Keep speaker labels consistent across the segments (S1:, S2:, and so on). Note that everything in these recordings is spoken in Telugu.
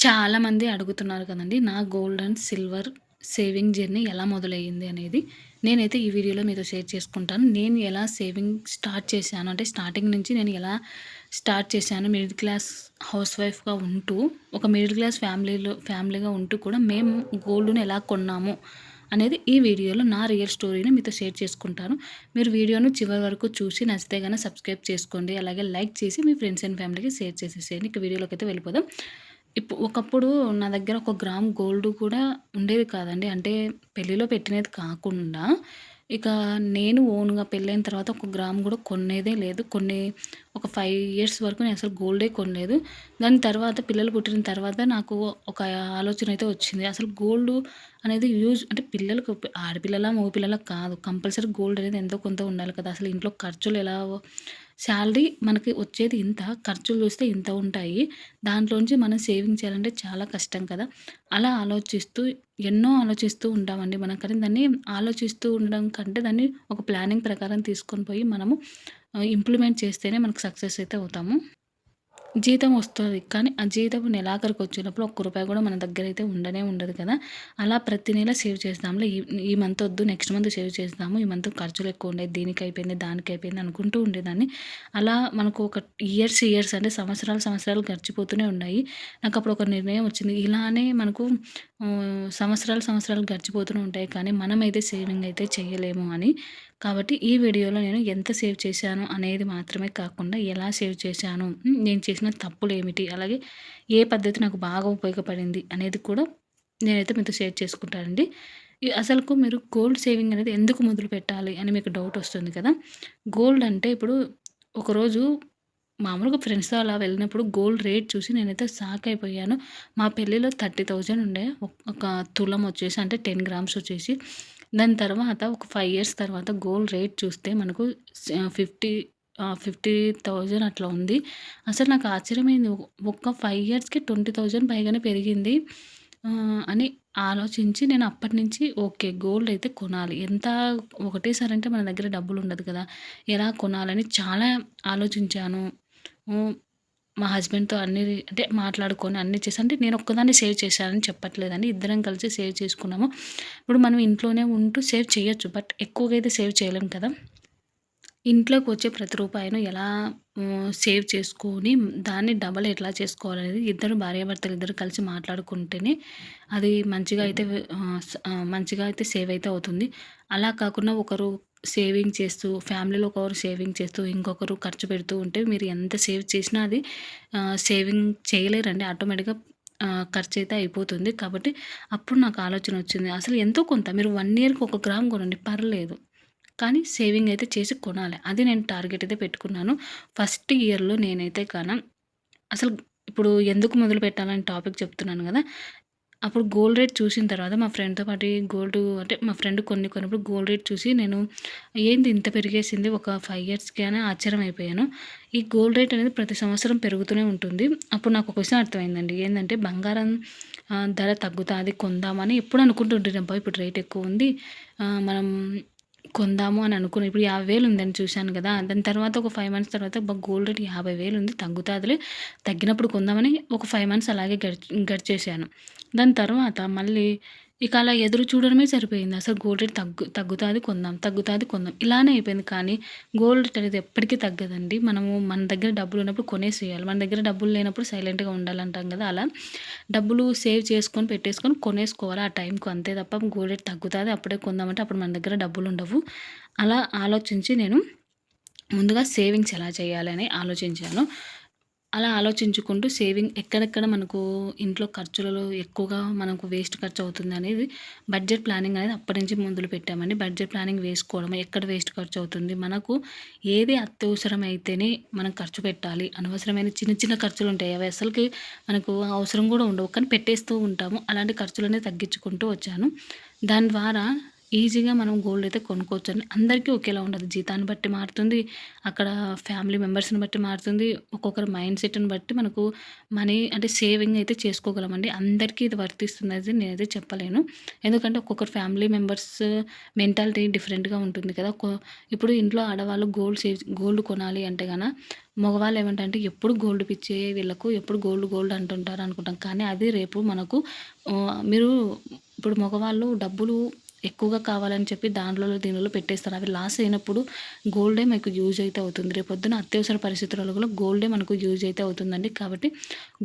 S1: చాలామంది అడుగుతున్నారు కదండీ! నా gold and silver saving journey ఎలా మొదలయ్యింది అనేది. నేనైతే ఈ వీడియోలో మీతో షేర్ చేసుకుంటాను. నేను ఎలా సేవింగ్ స్టార్ట్ చేశాను, అంటే స్టార్టింగ్ నుంచి నేను ఎలా స్టార్ట్ చేశాను. మిడిల్ క్లాస్ హౌస్ వైఫ్‌గా ఉంటూ, ఒక మిడిల్ క్లాస్ ఫ్యామిలీగా ఉంటూ కూడా మేము గోల్డ్‌ని ఎలా కొన్నాము అనేది ఈ వీడియోలో నా రియల్ స్టోరీని మీతో షేర్ చేసుకుంటాను. మీరు వీడియోను చివరి వరకు చూసి నచ్చితే గనక సబ్స్క్రైబ్ చేసుకోండి. అలాగే లైక్ చేసి మీ ఫ్రెండ్స్ అండ్ ఫ్యామిలీకి షేర్ చేసేసేయండి. ఇక వీడియోలోకైతే వెళ్ళిపోదాం. ఒకప్పుడు నా దగ్గర ఒక గ్రామ్ గోల్డ్ కూడా ఉండేది కాదండి. అంటే పెళ్లిలో పెట్టినది కాకుండా, ఇక నేను ఓన్‌గా పెళ్ళైన తర్వాత ఒక గ్రామ్ గూడా కొనేదే లేదు. ఒక 5 ఇయర్స్ వరకు నేను అసలు గోల్డే కొనలేదు. దాని తర్వాత పిల్లలు పుట్టిన తర్వాత నాకు ఒక ఆలోచన అయితే వచ్చింది. అసలు గోల్డు అనేది అంటే పిల్లలకు ఆడపిల్లలా, మగ పిల్లలా కాదు. కంపల్సరీ గోల్డ్ అనేది ఎంతో కొంత ఉండాలి కదా! అసలు ఇంట్లో ఖర్చులు ఎలా శాలరీ మనకి వచ్చేది ఇంత, ఖర్చులు చూస్తే ఇంత ఉంటాయి. దాంట్లోంచి మనం సేవింగ్ చేయాలంటే చాలా కష్టం కదా! అలా ఎన్నో ఆలోచిస్తూ ఉంటామండి మనం. కానీ దాన్ని ఆలోచిస్తూ ఉండడం కంటే దాన్ని ఒక ప్లానింగ్ ప్రకారం తీసుకొని పోయి మనము ఇంప్లిమెంట్ చేస్తేనే మనకు సక్సెస్ అయితే అవుతాము. జీతం వస్తది. కానీ ఆ జీతం నెలాఖరికొచ్చేటప్పుడు ఒక్క రూపాయి గూడా మన దగ్గరైతే ఉండనే ఉండదు కదా! అలా ప్రతి నెల సేవ్ చేద్దాంలే. ఈ ఈ మంత్ ఒద్దు, నెక్స్ట్ మంత్ సేవ్ చేద్దాము. ఈ మంత్ ఖర్చులెక్కువున్నాయి. దీనికయిపోయింది, దానికయిపోయింది అనుకుంటూ ఉండేదాన్ని. అలా మనకు ఒక ఇయర్స్ అంటే సంవత్సరాలు గడిచిపోతూనే ఉన్నాయి. నాకప్పుడు ఒక నిర్ణయం వచ్చింది. ఇలానే మనకు సంవత్సరాలు గడిచిపోతూనే ఉంటాయి. కానీ మనమైతే సేవింగ్ అయితే చేయలేము అని. కాబట్టి ఈ వీడియోలో నేను ఎంత సేవ్ చేశాను అనేది మాత్రమే కాకుండా, ఎలా సేవ్ చేశాను, నేను చేసిన తప్పులేమిటి, అలాగే ఏ పద్ధతి నాకు బాగా ఉపయోగపడింది అనేది కూడా నేనైతే మీతో షేర్ చేసుకుంటానండి. అసలుకు మీరు గోల్డ్ సేవింగ్ అనేది ఎందుకు మొదలుపెట్టాలి అని మీకు డౌట్ వస్తుంది కదా! గోల్డ్ అంటే ఇప్పుడు ఒకరోజు మామూలుగా ఫ్రెండ్స్‌తో అలా వెళ్ళినప్పుడు గోల్డ్ రేట్ చూసి నేనైతే షాక్ అయిపోయాను. మా పెళ్ళిలో 30,000 ఉండే. ఒక తులం వచ్చేసి అంటే 10 గ్రామ్స్ వచ్చేసి. దాని తర్వాత ఒక 5 ఇయర్స్ తర్వాత గోల్డ్ రేట్ చూస్తే మనకు 50,000 అట్లా ఉంది. అసలు నాకు ఆశ్చర్యమైంది. ఒక్క 5 ఇయర్స్‌కి 20,000 పైగానే పెరిగింది. అని ఆలోచించి నేను అప్పటినుంచి ఓకే, గోల్డ్ అయితే కొనాలి. ఒకటేసారి అంటే మన దగ్గర డబ్బులు ఉండదు కదా! ఎలా కొనాలని చాలా ఆలోచించాను. హ్మ్. మా హస్బెండ్‌తో అంటే మాట్లాడుకొని అన్నీ చేశా. అంటే నేను ఒక్కదాన్నే సేవ్ చేశానని చెప్పట్లేదండి. ఇద్దరం కలిసి సేవ్ చేసుకున్నాము. ఇప్పుడు మనం ఇంట్లోనే ఉంటూ సేవ్ చేయొచ్చు. బట్ ఎక్కువగా అయితే సేవ్ చేయలేం కదా! ఇంట్లోకొచ్చే ప్రతి రూపాయిను ఎలా సేవ్ చేసుకొని, దాన్ని డబల్ ఎట్లా చేసుకోవాలనేది ఇద్దరు భార్యాభర్తలు ఇద్దరు కలిసి మాట్లాడుకుంటేనే అది మంచిగా అయితే సేవ్ అయితే అవుతుంది. అలా కాకుండా ఒకరు సేవింగ్ చేస్తూ, ఫ్యామిలీలో ఒకరు సేవింగ్ చేస్తూ, ఇంకొకరు ఖర్చు పెడుతూ ఉంటే మీరు ఎంత సేవ్ చేసినా అది సేవింగ్ చేయలేరండి. ఆటోమేటిక్‌గా ఖర్చయితే అయిపోతుంది. కాబట్టి అప్పుడు నాకు ఆలోచన వచ్చింది. అసలు ఎంతో కొంత మీరు 1 ఇయర్‌కి ఒక గ్రామ్ కొనండి, పర్లేదు. కానీ సేవింగ్ అయితే చేసి కొనాలి. అది నేను టార్గెట్ అయితే పెట్టుకున్నాను. ఫస్ట్ ఇయర్‌లో నేనైతే అసలు ఇప్పుడు ఎందుకు మొదలుపెట్టాలని టాపిక్ చెప్తున్నాను గదా! అప్పుడు గోల్డ్ రేట్ చూసిన తర్వాత మా ఫ్రెండ్‌తో పాటు అంటే మా ఫ్రెండ్ కొన్నప్పుడు గోల్డ్ రేట్ చూసి నేను ఏంది ఇంత పెరిగేసింది ఒక 5 ఇయర్స్‌కి అని ఆశ్చర్యమైపోయాను. ఈ గోల్డ్ రేట్ అనేది ప్రతి సంవత్సరం పెరుగుతూనే ఉంటుంది. అప్పుడు నాకు ఒక విషయం అర్థమైందండి. ఏందంటే బంగారం ధర తగ్గుతాది, కొందామని ఎప్పుడు అనుకుంటుంటిని. అబ్బా! ఇప్పుడు రేట్ ఎక్కువుంది. మనం కొందాము అని అనుకున్నా. ఇప్పుడు 50,000 ఉందని చూశాను గదా! దాని తర్వాత ఒక 5 మంత్స్ తర్వాత గోల్డ్ రేట్ 50,000 ఉంది, తగ్గుతాదిలే. తగ్గినప్పుడు కొందామని ఒక 5 మంత్స్ అలాగే గడిచేశాను. దాని తర్వాత మళ్ళీ ఇక అలా ఎదురు చూడడమే సరిపోయింది. అసలు గోల్డ్ రేట్ తగ్గుతాది కొందాం, తగ్గుతాది కొందాం. ఇలానే అయిపోయింది. కానీ గోల్డ్ రేట్ అనేది ఎప్పటికీ తగ్గదండి. మన దగ్గర డబ్బులున్నప్పుడు కొనేసేయాలి. మన దగ్గర డబ్బులు లేనప్పుడు సైలెంట్‌గా ఉండాలంటాం గదా! అలా డబ్బులు సేవ్ చేసుకొని, పెట్టేసుకొని కొనేసుకోవాలి ఆ టైంకు, అంతే తప్ప గోల్డ్ రేట్ తగ్గుతాది అప్పుడే కొందామంటే అప్పుడు మన దగ్గర డబ్బులుండవు. అలా ఆలోచించి నేను ముందుగా సేవింగ్స్ ఎలా చేయాలని ఆలోచించాను. అలా ఆలోచించుకుంటూ సేవింగ్ ఎక్కడెక్కడ మనకు ఇంట్లో ఖర్చులలో ఎక్కువగా మనకు వేస్ట్ ఖర్చవుతుందనేది బడ్జెట్ ప్లానింగ్ అనేది అప్పటినుంచి మొదలుపెట్టామండి. బడ్జెట్ ప్లానింగ్ వేసుకోవడం, ఎక్కడ వేస్ట్ ఖర్చవుతుంది, మనకు ఏది అత్యవసరమైతేనే మనం ఖర్చు పెట్టాలి. అనవసరమైన చిన్న చిన్న ఖర్చులుంటాయి. అవి అసలకి మనకు అవసరం గూడా ఉండవు. కానీ పెట్టేస్తూ ఉంటాము. అలాంటి ఖర్చులనేవి తగ్గించుకుంటూ వచ్చాను. దాని ద్వారా ఈజీగా మనం గోల్డ్ అయితే కొనుక్కోవచ్చండి. అందరికీ ఒకేలా ఉండదు. జీతాన్ని బట్టి మారుతుంది. అక్కడ ఫ్యామిలీ మెంబర్స్‌ని బట్టి మారుతుంది. ఒక్కొక్కరి మైండ్ సెట్‌ని బట్టి మనకు మనీ అంటే సేవింగ్ అయితే చేసుకోగలమండి. అందరికీ ఇది వర్తిస్తుందయితే నేనైతే చెప్పలేను. ఎందుకంటే ఒక్కొక్కరు ఫ్యామిలీ మెంబర్స్ మెంటాలిటీ డిఫరెంట్‌గా ఉంటుంది కదా! ఇప్పుడు ఇంట్లో ఆడవాళ్ళు గోల్డ్ కొనాలి అంటే మగవాళ్ళు ఏమంటారంటే ఎప్పుడు గోల్డ్ పిచ్చే వీళ్ళకు ఎప్పుడు గోల్డ్ గోల్డ్ అంటుంటారు అనుకుంటాం. కానీ అది రేపు మనకు మీరు ఇప్పుడు మగవాళ్ళు డబ్బులు ఎక్కువగా కావాలని చెప్పి దాంట్లో దీనిలో పెట్టేస్తారు. అవి లాస్ అయినప్పుడు గోల్డే మీకు యూజ్ అయితే అవుతుంది. రేపొద్దున అత్యవసర పరిస్థితులలో కూడా గోల్డే మనకు యూజ్ అయితే అవుతుందండి. కాబట్టి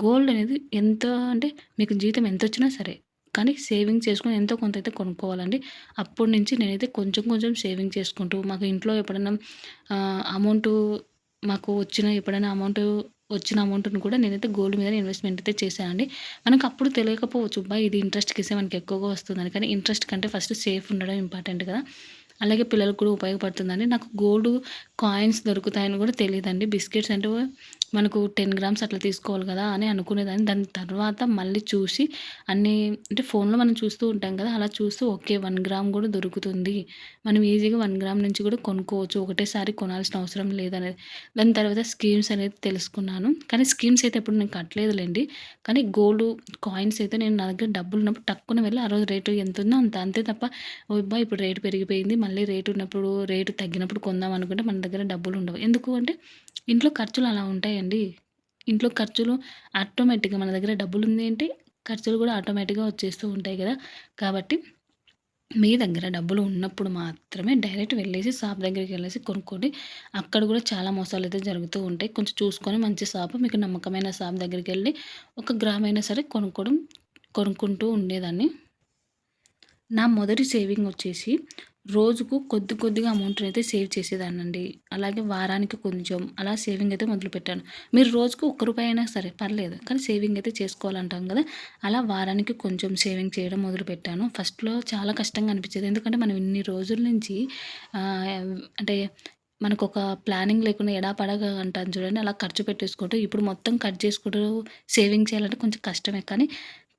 S1: గోల్డ్ అనేది ఎంత అంటే మీకు జీతం ఎంతొచ్చినా సరే కానీ సేవింగ్ చేసుకొని ఎంతో కొంత అయితే కొనుక్కోవాలండి. అప్పటి నుంచి నేనైతే కొంచెం కొంచెం సేవింగ్ చేసుకుంటూ మాకు ఇంట్లో ఎప్పుడైనా అమౌంటు మాకు ఎప్పుడైనా వచ్చిన అమౌంట్‌ని కూడా నేనైతే గోల్డ్ మీదనే ఇన్వెస్ట్‌మెంట్ అయితే చేశానండి. మనకు అప్పుడు తెలియకపోవచ్చు. ఇది ఇంట్రెస్ట్‌కిస్తే మనకి ఎక్కువగా వస్తుందని. కానీ ఇంట్రెస్ట్ కంటే ఫస్ట్ సేఫ్ ఉండడం ఇంపార్టెంట్ కదా! అలాగే పిల్లలకు కూడా ఉపయోగపడుతుందని నాకు గోల్డ్ కాయిన్స్ దొరుకుతాయని కూడా తెలీదండి. బిస్కెట్స్ అంటే మనకు 10 గ్రామ్స్ అట్లా తీసుకోవాలి కదా! అని అనుకునేదాన్ని. దాని తర్వాత మళ్ళీ చూసి అన్నీ అంటే ఫోన్‌లో మనం చూస్తూ ఉంటాం కదా! అలా చూస్తూ ఓకే. 1 గ్రామ్ కూడా దొరుకుతుంది. మనం ఈజీగా 1 గ్రామ్ నుంచి కూడా కొనుక్కోవచ్చు. ఒకటేసారి కొనాల్సిన అవసరం లేదనేది. దాని తర్వాత స్కీమ్స్ అనేది తెలుసుకున్నాను. కానీ స్కీమ్స్ అయితే ఎప్పుడు నేను కట్టలేదులెండి. కానీ గోల్డ్ కాయిన్స్ అయితే నా దగ్గర డబ్బులున్నప్పుడు టక్కున వెళ్ళి ఆ రోజు రేటు ఎంతుందో అంతే తప్ప అబ్బా! ఇప్పుడు రేటు పెరిగిపోయింది. మళ్ళీ రేటు తగ్గినప్పుడు కొందాం అనుకుంటే మన దగ్గర డబ్బులుండవు. ఎందుకు అంటే ఇంట్లో ఖర్చులు అలా ఉంటాయండి. ఇంట్లో ఖర్చులు ఆటోమేటిక్‌గా మన దగ్గర డబ్బులుంది అంటే ఖర్చులు కూడా ఆటోమేటిక్‌గా వచ్చేస్తూ ఉంటాయి గదా! కాబట్టి మీ దగ్గర డబ్బులు ఉన్నప్పుడు మాత్రమే డైరెక్ట్ వెళ్ళేసి షాప్ దగ్గరికెళ్ళేసి కొనుక్కోండి. అక్కడ గూడా చాలా మోసాలైతే జరుగుతూ ఉంటాయి. కొంచెం చూసుకొని మంచి షాపు మీకు నమ్మకమైన షాప్ దగ్గరికెళ్ళి ఒక గ్రామయినా సరే కొనుక్కుంటూ ఉండేదాన్ని. నా మొదటి సేవింగొచ్చేసి రోజుకు కొద్దిగా అమౌంట్‌నైతే సేవ్ చేసేదాన్నండి. అలాగే వారానికి కొంచెం అలా సేవింగయితే మొదలుపెట్టాను. మీరు రోజుకు ఒక్క రూపాయి అయినా సరే పర్లేదు. కానీ సేవింగయితే చేసుకోవాలంటాం గదా! అలా వారానికి కొంచెం సేవింగ్ చేయడం మొదలుపెట్టాను. ఫస్ట్‌లో చాలా కష్టంగా అనిపిచ్చేది. ఎందుకంటే మనం ఇన్ని రోజుల నుంచి అంటే మనకొక ప్లానింగ్ లేకుండా ఎడాపెడాగా అంటాం చూడండి. అలా ఖర్చు పెట్టేసుకుంటూ ఇప్పుడు మొత్తం కట్ చేసుకుంటూ సేవింగ్ చేయాలంటే కొంచెం కష్టమే. కానీ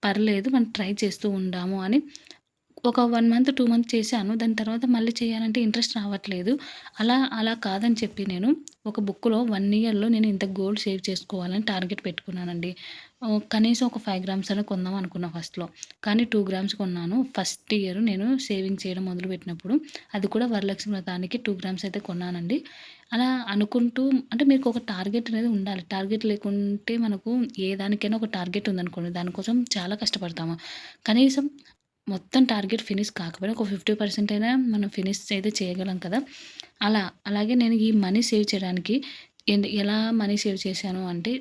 S1: పర్లేదు మనం ట్రై చేస్తూ ఉండాము అని ఒక 1 మంత్, 2 మంత్ చేశాను. దాని తర్వాత మళ్ళీ చేయాలంటే ఇంట్రెస్ట్ రావట్లేదు. అలా కాదని చెప్పి నేను ఒక బుక్‌లో 1 ఇయర్‌లో నేను ఇంత గోల్డ్ సేవ్ చేసుకోవాలని టార్గెట్ పెట్టుకున్నానండి. కనీసం ఒక 5 గ్రామ్స్ అన్నా కొందాం అనుకున్నా ఫస్ట్‌లో. కానీ 2 గ్రామ్స్ కొన్నాను. ఫస్ట్ ఇయర్ నేను సేవింగ్ చేయడం మొదలుపెట్టినప్పుడు. అది కూడా వరలక్ష్మి వ్రతానికి 2 గ్రామ్స్ అయితే కొన్నానండి. అలా అనుకుంటూ అంటే మీకు ఒక టార్గెట్ అనేది ఉండాలి. టార్గెట్ లేకుంటే మనకు ఏ దానికైనా ఒక టార్గెట్ ఉందనుకోండి దానికోసం చాలా కష్టపడతాము. కనీసం మొత్తం టార్గెట్ ఫినిష్ కాకపోయినా ఒక 50% అయినా మనం ఫినిష్ అయితే చేయగలం కదా! అలాగే నేను ఈ మనీ సేవ్ చేయడానికి ఎలా మనీ సేవ్ చేశాను అంటే,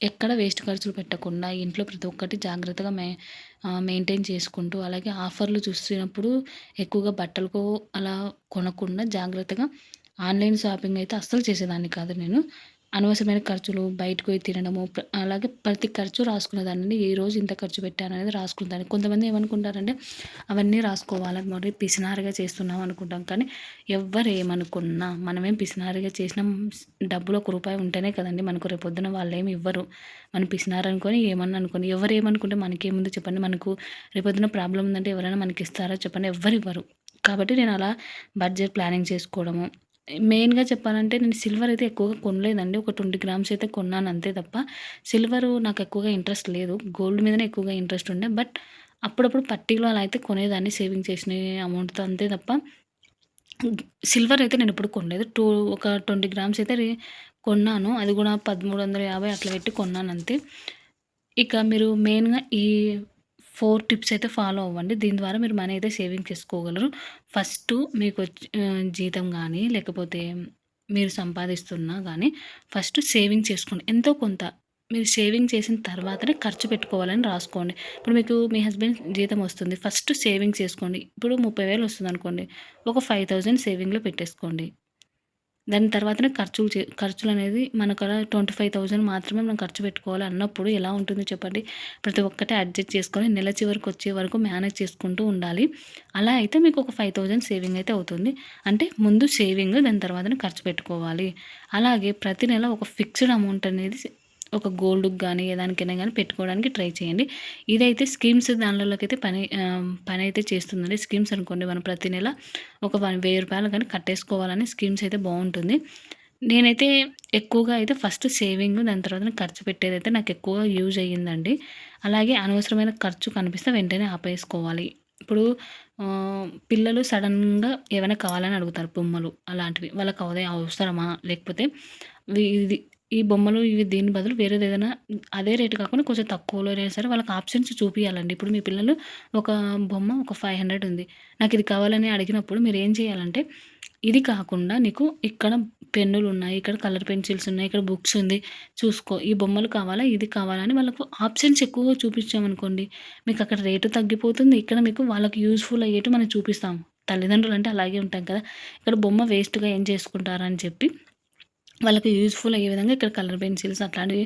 S1: ఎక్కడ వేస్ట్ ఖర్చులు పెట్టకుండా ఇంట్లో ప్రతి ఒక్కటి జాగ్రత్తగా మెయింటైన్ చేసుకుంటూ, అలాగే ఆఫర్‌లు చూస్తున్నప్పుడు ఎక్కువగా బట్టలకు అలా కొనకుండా జాగ్రత్తగా ఆన్‌లైన్ షాపింగ్ అయితే అస్సలు చేసేదాన్ని కాదు నేను. అనవసరమైన ఖర్చులు, బయటకు పోయి తినడము, అలాగే ప్రతి ఖర్చు రాసుకునేదాన్నండి. ఈరోజు ఇంత ఖర్చు పెట్టాననేది రాసుకునేదాన్ని. కొంతమంది ఏమనుకుంటారంటే, అవన్నీ రాసుకోవాలని మరి పిసినారిగా చేస్తున్నాం అనుకుంటాం. కానీ ఎవ్వరు ఏమనుకున్నా, మనమేం పిసినారిగా చేసినా డబ్బులు రూ. 1 ఉంటేనే కదండీ మనకు రేపొద్దున వాళ్ళేమి ఇవ్వరు. మనం పిసినారి అనుకోని, ఏమన్నా అనుకోని, ఎవరేమనుకుంటే మనకేముంది చెప్పండి. మనకు రేపొద్దున ప్రాబ్లమ్ ఉందంటే ఎవరైనా మనకిస్తారా చెప్పండి? ఎవ్వరివ్వరు. కాబట్టి నేను అలా బడ్జెట్ ప్లానింగ్ చేసుకోవడము మెయిన్‌గా చెప్పాలంటే నేను సిల్వర్ అయితే ఎక్కువగా కొనలేదండి. ఒక 20 గ్రామ్స్ అయితే కొన్నాను అంతే తప్ప, సిల్వరు నాకు ఎక్కువగా ఇంట్రెస్ట్ లేదు. గోల్డ్ మీదనే ఎక్కువగా ఇంట్రెస్ట్ ఉండే. బట్ అప్పుడప్పుడు పట్టీలు అలా అయితే కొనేదాన్ని సేవింగ్ చేసిన అమౌంట్‌తో అంతే తప్ప, సిల్వర్ అయితే నేనెప్పుడు కొనలేదు. ఒక 20 గ్రామ్స్ అయితే కొన్నాను. అది కూడా 1350 అట్లా పెట్టి కొన్నానంతే. ఇక మీరు మెయిన్‌గా ఈ 4 టిప్స్ అయితే ఫాలో అవ్వండి. దీని ద్వారా మీరు మనీ అయితే సేవింగ్ చేసుకోగలరు. ఫస్టు జీతం గానీ, లేకపోతే మీరు సంపాదిస్తున్నా గానీ, ఫస్ట్ సేవింగ్ చేసుకోండి. ఎంతో కొంత మీరు సేవింగ్ చేసిన తర్వాతనే ఖర్చు పెట్టుకోవాలని రాసుకోండి. ఇప్పుడు మీకు మీ హస్బెండ్ జీతం వస్తుంది. ఫస్ట్ సేవింగ్ చేసుకోండి. ఇప్పుడు 30,000 వస్తుందనుకోండి. ఒక 5,000 సేవింగ్‌లో పెట్టేసుకోండి. దాని తర్వాతనే ఖర్చులనేది మనకలా 25,000 మాత్రమే మనం ఖర్చు పెట్టుకోవాలి అన్నప్పుడు ఎలా ఉంటుంది చెప్పండి? ప్రతి ఒక్కటి అడ్జస్ట్ చేసుకొని నెల చివరికొచ్చే వరకు మేనేజ్ చేసుకుంటూ ఉండాలి. అలా అయితే మీకు ఒక 5,000 సేవింగ్ అయితే అవుతుంది. అంటే ముందు సేవింగ్ దాని తర్వాతనే ఖర్చు పెట్టుకోవాలి. అలాగే ప్రతి నెల ఒక ఫిక్స్డ్ అమౌంట్ అనేది ఒక గోల్డ్‌కి గానీ, ఏ దానికైనా గానీ పెట్టుకోవడానికి ట్రై చేయండి. ఇదైతే స్కీమ్స్ దానిలోకైతే పనైతే చేస్తుందండి. స్కీమ్స్ అనుకోండి మనం ప్రతి నెల ఒక రూ. 1000 గానీ కట్టేసుకోవాలని స్కీమ్స్ అయితే బావుంటుంది. నేనైతే ఎక్కువగా అయితే ఫస్ట్ సేవింగ్ దాని తర్వాత ఖర్చు పెట్టేదైతే నాకు ఎక్కువగా యూజ్ అయ్యిందండి. అలాగే అనవసరమైన ఖర్చు కనిపిస్తే వెంటనే ఆపేసుకోవాలి. ఇప్పుడు పిల్లలు సడెన్‌గా ఏవైనా కావాలని అడుగుతారు బొమ్మలు అలాంటివి. వాళ్ళకి అదే అవసరమా? లేకపోతే ఇది ఈ బొమ్మలు ఇవి దీని బదులు వేరేదేదైనా అదే రేట్ కాకుండా కొంచెం తక్కువలోనైనా సరే వాళ్ళకి ఆప్షన్స్ చూపియాలండి. ఇప్పుడు మీ పిల్లలు ఒక బొమ్మ ఒక 500 ఉంది. నాకిది కావాలని అడిగినప్పుడు మీరేం చేయాలంటే, ఇది కాకుండా నీకు ఇక్కడ పెన్నులున్నాయి, ఇక్కడ కలర్ పెన్సిల్స్ ఉన్నాయి, ఇక్కడ బుక్స్ ఉంది. చూసుకో. ఈ బొమ్మలు కావాలా? ఇది కావాలా? అని వాళ్ళకు ఆప్షన్స్ ఎక్కువగా చూపించామనుకోండి, మీకక్కడ రేటు తగ్గిపోతుంది. ఇక్కడ మీకు వాళ్ళకి యూజ్‌ఫుల్ అయ్యేటివి మనం చూపిస్తాం. తల్లిదండ్రులంటే అలాగే ఉంటాం కదా! ఇక్కడ బొమ్మ వేస్ట్‌గా ఏం చేసుకుంటారని చెప్పి వాళ్ళకి యూజ్‌ఫుల్ అయ్యే విధంగా ఇక్కడ కలర్ పెన్సిల్స్ అట్లాంటివి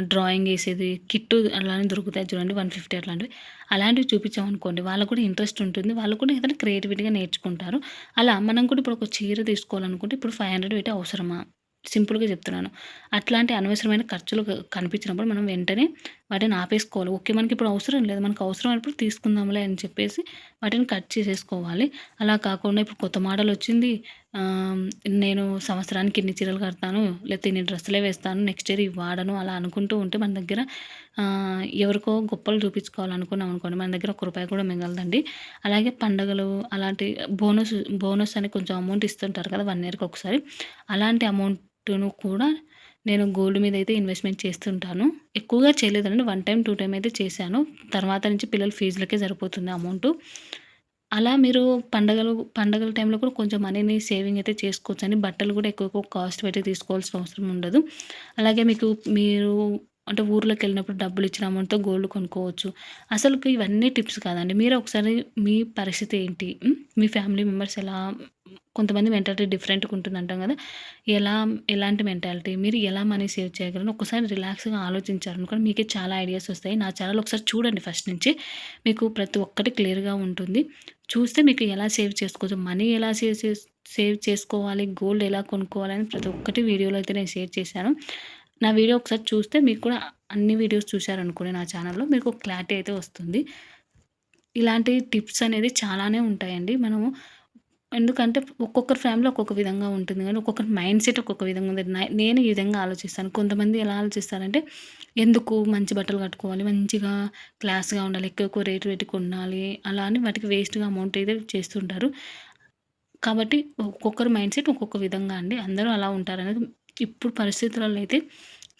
S1: డ్రాయింగ్ ఏసేది కిట్టు అలానే దొరుకుతాయి చూడండి 150 అట్లాంటివి. అలాంటివి చూపించామనుకోండి వాళ్ళకి కూడా ఇంట్రెస్ట్ ఉంటుంది. వాళ్ళు కూడా ఏదైనా క్రియేటివిటీగా నేర్చుకుంటారు. అలా మనం కూడా ఇప్పుడు ఒక చీర తీసుకోవాలనుకుంటే ఇప్పుడు 500 పెట్టి అవసరమా? సింపుల్‌గా చెప్తున్నాను. అట్లాంటి అనవసరమైన ఖర్చులు కనిపించినప్పుడు మనం వెంటనే వాటిని ఆపేసుకోవాలి. ఓకే. మనకిప్పుడు అవసరం లేదు. మనకు అవసరమైనప్పుడు తీసుకుందాంలే అని చెప్పేసి వాటిని కట్ చేసేసుకోవాలి. అలా కాకుండా ఇప్పుడు కొత్త మోడల్ వచ్చింది. ఆహ్, నేను సంవత్సరానికి ఇన్ని చీరలు కడతాను. లేకపోతే ఇన్ని డ్రెస్సులే వేస్తాను. నెక్స్ట్ ఇయర్ ఇవి వాడను. అలా అనుకుంటూ ఉంటే మన దగ్గర ఎవరికో గొప్పలు చూపించుకోవాలనుకున్నాం అనుకోండి. మన దగ్గర ఒక్క రూపాయి కూడా మిగలదండి. అలాగే పండగలు అలాంటి బోనస్ అని కొంచెం అమౌంట్ ఇస్తుంటారు కదా! 1 ఇయర్‌కి ఒకసారి. అలాంటి అమౌంట్‌ను కూడా నేను గోల్డ్ మీద అయితే ఇన్వెస్ట్‌మెంట్ చేస్తుంటాను. ఎక్కువగా చేయలేదండి. 1 టైమ్, 2 టైమ్ అయితే చేశాను. తర్వాత నుంచి పిల్లల ఫీజులకే సరిపోతుంది అమౌంటు. అలా మీరు పండగల టైంలో కూడా కొంచెం మనీని సేవింగ్ అయితే చేసుకోవచ్చండి. బట్టలు కూడా ఎక్కువ కాస్ట్ పెట్టి తీసుకోవాల్సిన అవసరం ఉండదు. అలాగే మీరు అంటే ఊర్లోకెళ్ళినప్పుడు డబ్బులిచ్చిన అమౌంట్‌తో గోల్డ్ కొనుక్కోవచ్చు. అసలుకి ఇవన్నీ టిప్స్ కాదండి. మీరే ఒకసారి మీ పరిస్థితి ఏంటి? మీ ఫ్యామిలీ మెంబర్స్ ఎలా కొంతమంది మెంటాలిటీ డిఫరెంట్‌గా ఉంటుందంటాం కదా! ఎలాంటి మెంటాలిటీ? మీరు ఎలా మనీ సేవ్ చేయగలరు? ఒక్కసారి రిలాక్స్‌గా ఆలోచించారనుకోండి మీకే చాలా ఐడియాస్ వస్తాయి. నా ఛానల్ ఒకసారి చూడండి ఫస్ట్ నుంచి. మీకు ప్రతి ఒక్కటి క్లియర్‌గా ఉంటుంది. చూస్తే మీకు ఎలా సేవ్ చేసుకోవచ్చు, మనీ ఎలా సేవ్ చేసుకోవాలి, గోల్డ్ ఎలా కొనుక్కోవాలని ప్రతి ఒక్కటి వీడియోలో అయితే నేను షేర్ చేశాను. నా వీడియో ఒకసారి చూస్తే మీకు కూడా అన్ని వీడియోస్ చూశారనుకోండి నా ఛానల్‌లో మీకు ఒక క్లారిటీ అయితే వస్తుంది. ఇలాంటి టిప్స్ అనేది చాలానే ఉంటాయండి. మనము ఎందుకంటే ఒక్కొక్కరి ఫ్యామిలీ ఒక్కొక్క విధంగా ఉంటుంది గానీ, ఒక్కొక్కరి మైండ్ సెట్ ఒక్కొక్క విధంగా ఉంది. నేను ఈ విధంగా ఆలోచిస్తాను. కొంతమంది ఎలా ఆలోచిస్తారంటే, ఎందుకు మంచి బట్టలు కట్టుకోవాలి, మంచిగా క్లాస్‌గా ఉండాలి, ఎక్కువ ఎక్కువ రేట్ పెట్టి కొనాలి, అలా అని వాటికి వేస్ట్‌గా అమౌంట్ అయితే చేస్తుంటారు. కాబట్టి ఒక్కొక్కరి మైండ్ సెట్ ఒక్కొక్క విధంగా అండి. అందరూ అలా ఉంటారనేది ఇప్పుడు పరిస్థితులలో అయితే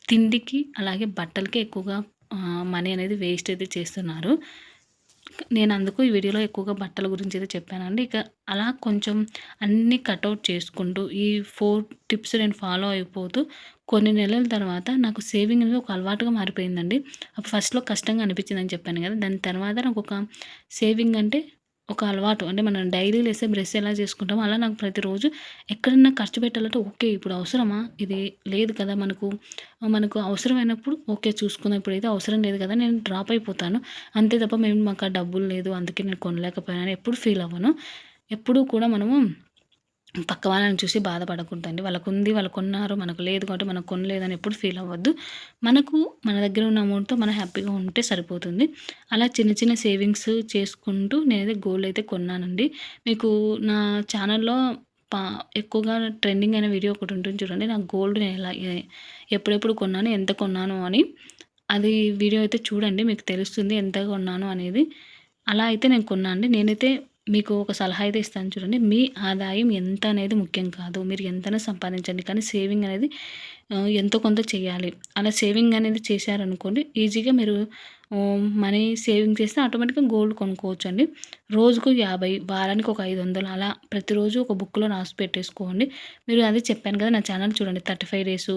S1: తిండికి, అలాగే బట్టలకే ఎక్కువగా మనీ అనేది వేస్ట్ అయితే చేస్తున్నారు. నేనందుకు ఈ వీడియోలో ఎక్కువగా బట్టల గురించయితే చెప్పానండి. ఇక అలా కొంచెం అన్నీ కటౌట్ చేసుకుంటూ ఈ 4 టిప్స్ నేను ఫాలో అయిపోతూ కొన్ని నెలల తర్వాత నాకు సేవింగ్ అనేది ఒక అలవాటుగా మారిపోయిందండి. ఫస్ట్‌లో కష్టంగా అనిపించిందని చెప్పాను గదా! దాని తర్వాత నాకొక సేవింగ్ అంటే ఒక అలవాటు. అంటే మనం డైలీ లేస్తే బ్రష్ ఎలా చేసుకుంటామో అలా నాకు ప్రతిరోజు ఎక్కడన్నా ఖర్చు పెట్టాలంటే ఓకే. ఇప్పుడు అవసరమా? ఇది లేదు కదా! మనకు అవసరమైనప్పుడు ఓకే. చూసుకుందాం. ఇప్పుడైతే అవసరం లేదు కదా! నేను డ్రాప్ అయిపోతాను. అంతే తప్ప మాకు ఆ డబ్బులు లేదు. అందుకే నేను కొనలేకపోయానని ఎప్పుడు ఫీల్ అవ్వను. ఎప్పుడూ కూడా మనము పక్క వాళ్ళని చూసి బాధపడకూడదండి. వాళ్ళకుంది, వాళ్ళు కొన్నారు. మనకు లేదు కాబట్టి మనం కొనలేదని ఎప్పుడు ఫీల్ అవ్వద్దు. మన దగ్గర ఉన్న అమౌంట్‌తో మనం హ్యాపీగా ఉంటే సరిపోతుంది. అలా చిన్న చిన్న సేవింగ్స్ చేసుకుంటూ నేనైతే గోల్డ్ అయితే కొన్నానండి. మీకు నా ఛానల్‌లో పా ఎక్కువగా ట్రెండింగ్ అయిన వీడియో ఒకటి ఉంటుంది చూడండి. నాకు గోల్డ్ నేను ఎలా ఎప్పుడెప్పుడు కొన్నాను, ఎంత కొన్నాను అని. అది వీడియో అయితే చూడండి. మీకు తెలుస్తుంది ఎంత కొన్నాను అనేది. అలా అయితే నేను కొన్నా అండి. నేనైతే మీకు ఒక సలహా అయితే ఇస్తాను చూడండి. మీ ఆదాయం ఎంత అనేది ముఖ్యం కాదు. మీరు ఎంతైనా సంపాదించండి. కానీ సేవింగ్ అనేది ఎంతో కొంత చేయాలి. అలా సేవింగ్ అనేది చేశారనుకోండి ఈజీగా మీరు మనీ సేవింగ్ చేస్తే ఆటోమేటిక్‌గా గోల్డ్ కొనుక్కోవచ్చండి. రోజుకు 50, వారానికి ఒక 500 అలా ప్రతిరోజు ఒక బుక్‌లో రాసి పెట్టేసుకోండి. మీరు అదే చెప్పాను కదా! నా ఛానల్ చూడండి 35 days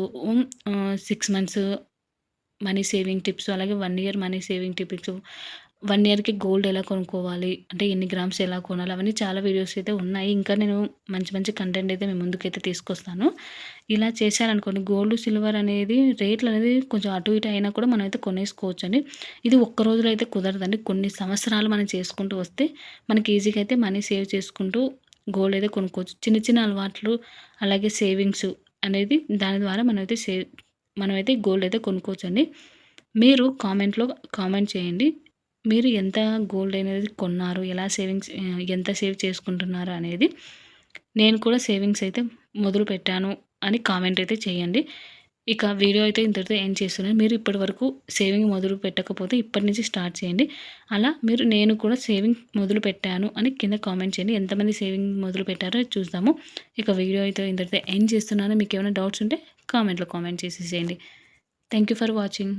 S1: 6 months money saving tips, అలాగే 1 ఇయర్ మనీ సేవింగ్ టిప్స్, 1 ఇయర్‌కి గోల్డ్ ఎలా కొనుక్కోవాలి, అంటే ఎన్ని గ్రామ్స్ ఎలా కొనాలి, అవన్నీ చాలా వీడియోస్ అయితే ఉన్నాయి. ఇంకా నేను మంచి మంచి కంటెంట్ అయితే మీ ముందుకైతే తీసుకొస్తాను. ఇలా చేశారనుకోండి గోల్డ్, సిల్వర్ అనేది రేట్లనేది కొంచెం అటు ఇటు అయినా కూడా మనమైతే కొనేసుకోవచ్చండి. ఇది ఒక్క రోజులో అయితే కుదరదండి. కొన్ని సంవత్సరాలు మనం చేసుకుంటూ వస్తే మనకి ఈజీగా అయితే మనీ సేవ్ చేసుకుంటూ గోల్డ్ అయితే కొనుక్కోవచ్చు. చిన్న చిన్న అలవాట్లు అలాగే సేవింగ్స్ అనేది దాని ద్వారా మనమైతే మనమైతే గోల్డ్ అయితే కొనుక్కోవచ్చండి. మీరు కామెంట్ చేయండి. మీరు ఎంత గోల్డ్ అనేది కొన్నారు? ఎలా ఎంత సేవ్ చేసుకుంటున్నారు అనేది. నేను కూడా సేవింగ్స్ అయితే మొదలుపెట్టాను అని కామెంట్ అయితే చేయండి. ఇక వీడియో అయితే ఇంతటితో ఎండ్ చేస్తున్నాను. మీరు ఇప్పటివరకు సేవింగ్ మొదలు పెట్టకపోతే ఇప్పటి నుంచి స్టార్ట్ చేయండి. అలా నేను కూడా సేవింగ్ మొదలుపెట్టాను అని కింద కామెంట్ చేయండి. ఎంతమంది సేవింగ్ మొదలుపెట్టారో చూద్దాము. ఇక వీడియో అయితే ఇంతటితో ఎండ్ చేస్తున్నాను. మీకేమైనా డౌట్స్ ఉంటే కామెంట్‌లో కామెంట్ చేసేసేయండి. Thank you for watching.